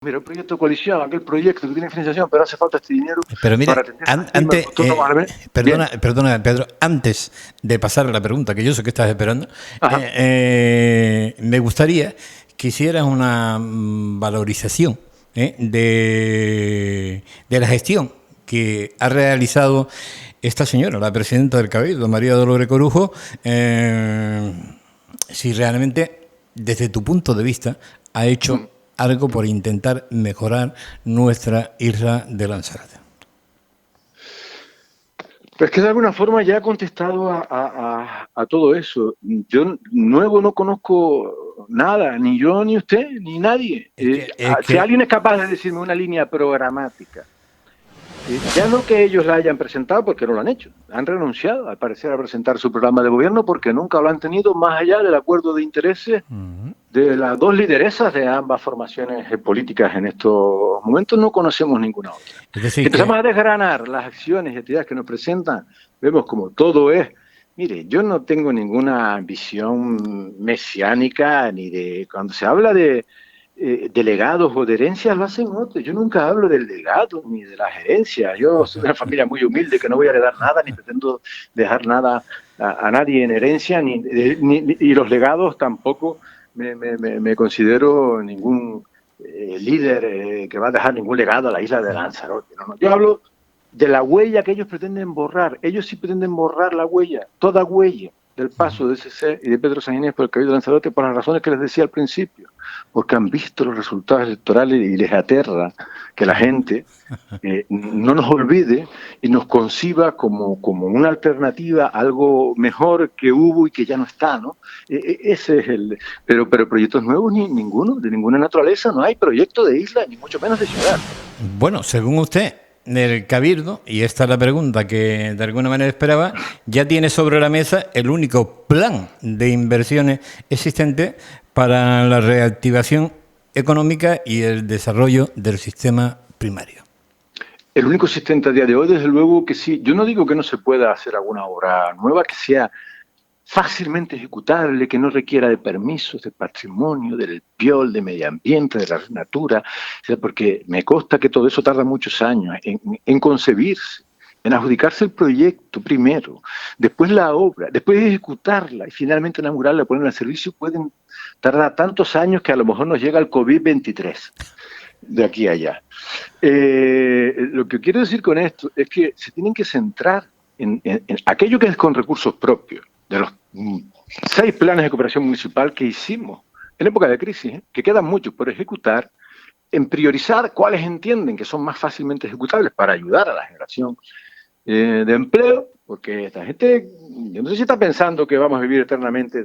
Mira, el proyecto de coalición, aquel proyecto que tiene financiación, pero hace falta este dinero Pero mira, para atender al tema antes, autónomo. Bien, perdona, Pedro, antes de pasar a la pregunta, que yo sé que estás esperando, ajá. me gustaría que hicieras una valorización de la gestión que ha realizado esta señora, la presidenta del Cabildo, María Dolores Corujo, si realmente, desde tu punto de vista, ha hecho algo por intentar mejorar nuestra isla de Lanzarote. Pero es que de alguna forma ya ha contestado a todo eso. Yo nuevo no conozco nada, ni yo, ni usted, ni nadie. Es Si que alguien es capaz de decirme una línea programática, ya no que ellos la hayan presentado, porque no lo han hecho, han renunciado al parecer a presentar su programa de gobierno porque nunca lo han tenido más allá del acuerdo de intereses de las dos lideresas de ambas formaciones políticas en estos momentos. No conocemos ninguna otra. es Si decir empezamos que a desgranar las acciones y actividades que nos presentan, vemos como todo es. Mire, yo no tengo ninguna visión mesiánica ni de cuando se habla de delegados o de herencias lo hacen otros. Yo nunca hablo del legado ni de las herencias. Yo soy de una familia muy humilde que no voy a heredar nada ni pretendo dejar nada a nadie en herencia y los legados tampoco me considero ningún líder que va a dejar ningún legado a la isla de Lanzarote. No, no. Yo hablo de la huella que ellos pretenden borrar. Ellos sí pretenden borrar la huella, toda huella del paso de SC y de Pedro Sánchez por el Cabildo de Lanzarote por las razones que les decía al principio, porque han visto los resultados electorales y les aterra que la gente no nos olvide y nos conciba como una alternativa, algo mejor que hubo y que ya no está, ¿no? Ese es el... Pero proyectos nuevos ninguno, de ninguna naturaleza, no hay proyecto de isla, ni mucho menos de ciudad. bueno, según usted, el Cabildo, y esta es la pregunta que de alguna manera esperaba, ya tiene sobre la mesa el único plan de inversiones existente para la reactivación económica y el desarrollo del sistema primario. El único existente a día de hoy, desde luego que sí. Yo no digo que no se pueda hacer alguna obra nueva que sea fácilmente ejecutable, que no requiera de permisos, de patrimonio, del PIOL, de medio ambiente, de la natura, porque me consta que todo eso tarda muchos años en concebirse, en adjudicarse el proyecto primero, después la obra, después ejecutarla y finalmente inaugurarla, ponerla en servicio, pueden tardar tantos años que a lo mejor nos llega el COVID-23 de aquí a allá. Lo que quiero decir con esto es que se tienen que centrar en aquello que es con recursos propios, de los 6 planes de cooperación municipal que hicimos en época de crisis, que quedan muchos por ejecutar, en priorizar cuáles entienden que son más fácilmente ejecutables para ayudar a la generación de empleo, porque esta gente, yo no sé si está pensando que vamos a vivir eternamente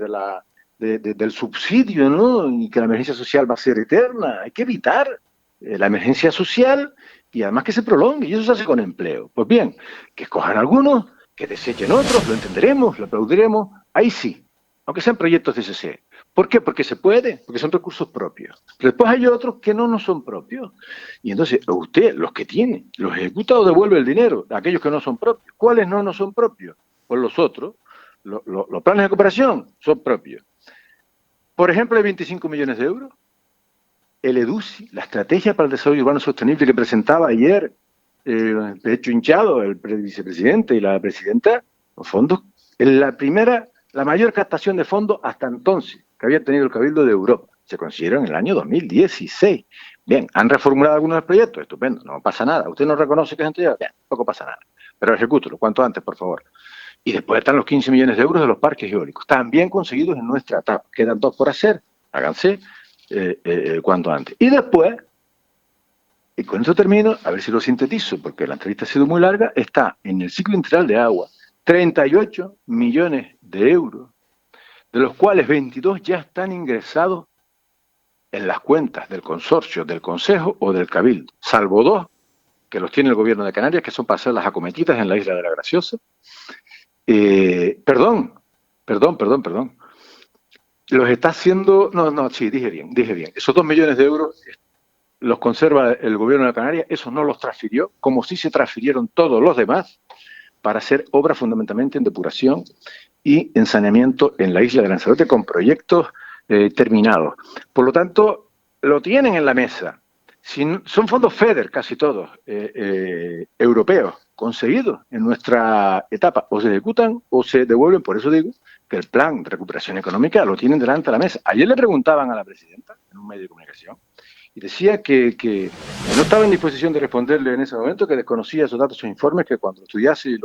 del subsidio, ¿no? Y que la emergencia social va a ser eterna. Hay que evitar la emergencia social y además que se prolongue, y eso se hace con empleo. Pues bien, que escojan algunos, que desechen otros, lo entenderemos, lo aplaudiremos, ahí sí, aunque sean proyectos de CC. ¿Por qué? Porque se puede, porque son recursos propios. Pero después hay otros que no son propios. Y entonces usted, los que tiene, los ejecuta o devuelve el dinero, aquellos que no son propios. ¿Cuáles no son propios? Pues los otros, los planes de cooperación son propios. Por ejemplo, hay 25 millones de euros. El EDUSI, la Estrategia para el Desarrollo Urbano Sostenible que presentaba ayer Pecho Hinchado, el vicepresidente y la presidenta, los fondos, la mayor captación de fondos hasta entonces que había tenido el Cabildo de Europa. Se consiguieron en el año 2016. Bien, han reformulado algunos proyectos, estupendo, no pasa nada. Usted no reconoce que es anterior, bien, tampoco pasa nada. Pero ejecútelo, cuanto antes, por favor. Y después están los 15 millones de euros de los parques eólicos, también conseguidos en nuestra etapa. Quedan 2 por hacer, háganse cuanto antes. Y después, y con esto termino, a ver si lo sintetizo, porque la entrevista ha sido muy larga, está en el ciclo integral de agua 38 millones de euros, de los cuales 22 ya están ingresados en las cuentas del consorcio, del Consejo o del Cabildo, salvo 2 que los tiene el gobierno de Canarias, que son para hacer las acometidas en la isla de la Graciosa. Perdón. Los está haciendo, sí, dije bien. Esos 2 millones de euros los conserva el gobierno de Canarias, esos no los transfirió, como sí se transfirieron todos los demás, para hacer obras fundamentalmente en depuración y en saneamiento en la isla de Lanzarote con proyectos terminados. Por lo tanto, lo tienen en la mesa. Son fondos FEDER, casi todos, europeos, conseguidos en nuestra etapa. O se ejecutan o se devuelven. Por eso digo que el plan de recuperación económica lo tienen delante de la mesa. Ayer le preguntaban a la presidenta, en un medio de comunicación, y decía que no estaba en disposición de responderle en ese momento, que desconocía esos datos, esos informes, que cuando estudiase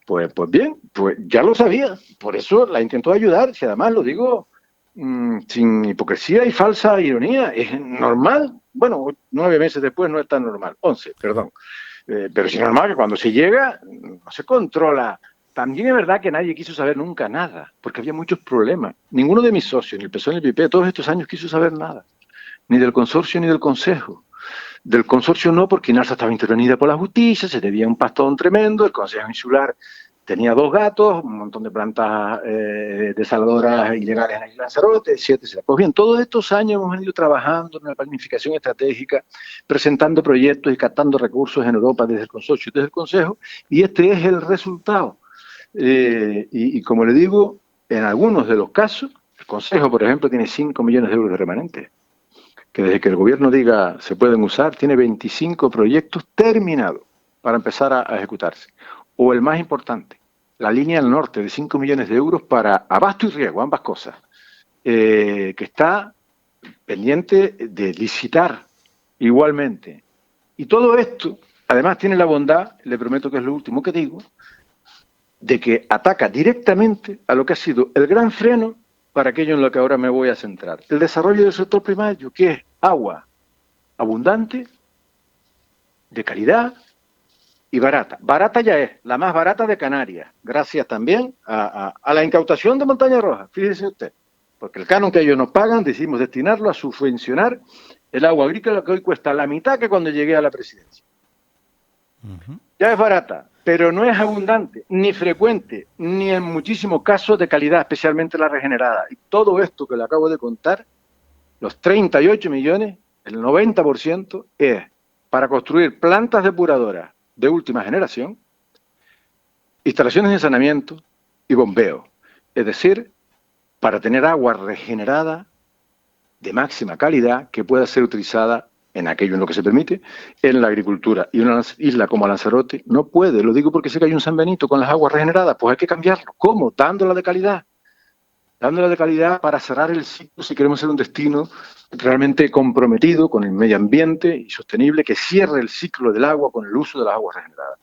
pues bien, pues ya lo sabía. Por eso la intentó ayudar, si además lo digo sin hipocresía y falsa ironía. Es normal, bueno, 9 meses después no es tan normal, 11, perdón. Pero es normal que cuando se llega no se controla. También es verdad que nadie quiso saber nunca nada, porque había muchos problemas. Ninguno de mis socios, ni el PSOE ni el PP, todos estos años quiso saber nada, ni del consorcio ni del Consejo. Del consorcio no, porque Inalsa estaba intervenida por la justicia, se debía un pastón tremendo, el Consejo Insular tenía 2 gatos, un montón de plantas desaladoras ilegales en la isla Lanzarote, etcétera. Pues bien, todos estos años hemos venido trabajando en la planificación estratégica, presentando proyectos y captando recursos en Europa desde el consorcio y desde el Consejo, y este es el resultado. Y como le digo, en algunos de los casos, el Consejo, por ejemplo, tiene 5 millones de euros de remanente, que desde que el gobierno diga se pueden usar, tiene 25 proyectos terminados para empezar a ejecutarse. O el más importante, la línea del norte de 5 millones de euros para abasto y riego, ambas cosas, que está pendiente de licitar igualmente. Y todo esto, además, tiene la bondad, le prometo que es lo último que digo, de que ataca directamente a lo que ha sido el gran freno para aquello en lo que ahora me voy a centrar. El desarrollo del sector primario, que es agua abundante, de calidad y barata. Barata ya es, la más barata de Canarias, gracias también a la incautación de Montaña Roja, fíjese usted, porque el canon que ellos nos pagan decidimos destinarlo a subvencionar el agua agrícola, que hoy cuesta la mitad que cuando llegué a la presidencia. Ya es barata, pero no es abundante, ni frecuente, ni en muchísimos casos de calidad, especialmente la regenerada. Y todo esto que le acabo de contar, los 38 millones, el 90% es para construir plantas depuradoras de última generación, instalaciones de saneamiento y bombeo. Es decir, para tener agua regenerada de máxima calidad que pueda ser utilizada en aquello en lo que se permite, en la agricultura. Y una isla como Lanzarote no puede, lo digo porque sé que hay un San Benito con las aguas regeneradas, pues hay que cambiarlo. ¿Cómo? Dándola de calidad. Dándola de calidad para cerrar el ciclo si queremos ser un destino realmente comprometido con el medio ambiente y sostenible, que cierre el ciclo del agua con el uso de las aguas regeneradas.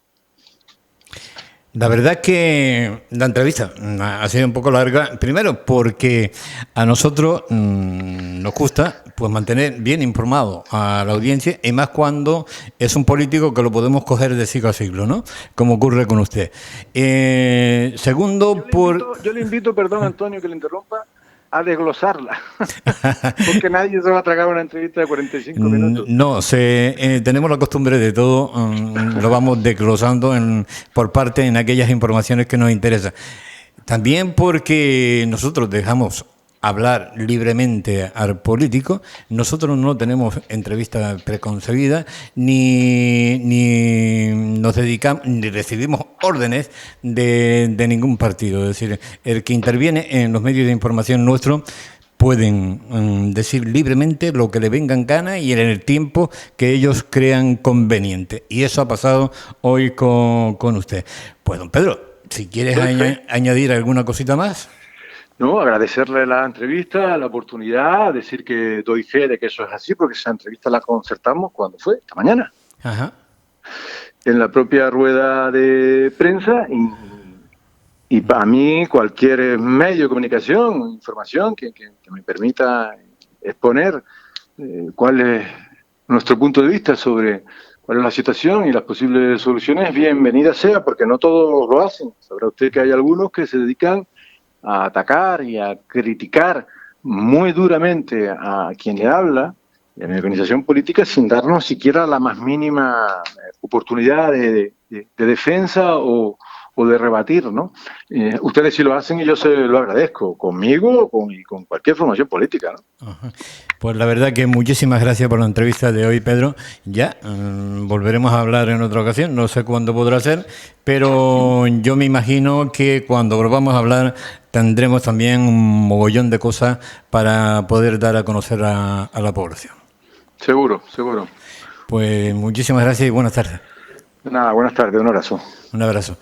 La verdad es que la entrevista ha sido un poco larga, primero porque a nosotros nos gusta pues mantener bien informado a la audiencia, y más cuando es un político que lo podemos coger de siglo a siglo, ¿no? Como ocurre con usted. Segundo, yo le invito, perdón Antonio que le interrumpa, a desglosarla, porque nadie se va a tragar una entrevista de 45 minutos. No, tenemos la costumbre de todo, lo vamos desglosando por parte en aquellas informaciones que nos interesan. También porque nosotros dejamos hablar libremente al político, nosotros no tenemos entrevistas preconcebidas, ni nos dedicamos, ni recibimos órdenes de ningún partido. Es decir, el que interviene en los medios de información nuestros pueden decir libremente lo que le venga en gana y en el tiempo que ellos crean conveniente. Y eso ha pasado hoy con usted. Pues, don Pedro, si quieres añadir alguna cosita más. No, agradecerle la entrevista, la oportunidad, decir que doy fe de que eso es así, porque esa entrevista la concertamos cuando fue, esta mañana. Ajá. En la propia rueda de prensa, y para mí cualquier medio de comunicación, información que me permita exponer cuál es nuestro punto de vista sobre cuál es la situación y las posibles soluciones, bienvenida sea, porque no todos lo hacen. Sabrá usted que hay algunos que se dedican a atacar y a criticar muy duramente a quien le habla y a mi organización política sin darnos siquiera la más mínima oportunidad de defensa o de rebatir, ¿no? Ustedes sí lo hacen y yo se lo agradezco, conmigo y con cualquier formación política, ¿no? Ajá. Pues la verdad que muchísimas gracias por la entrevista de hoy, Pedro. Ya volveremos a hablar en otra ocasión, no sé cuándo podrá ser, pero yo me imagino que cuando volvamos a hablar tendremos también un mogollón de cosas para poder dar a conocer a la población. Seguro, seguro. Pues muchísimas gracias y buenas tardes. Nada, buenas tardes, un abrazo. Un abrazo.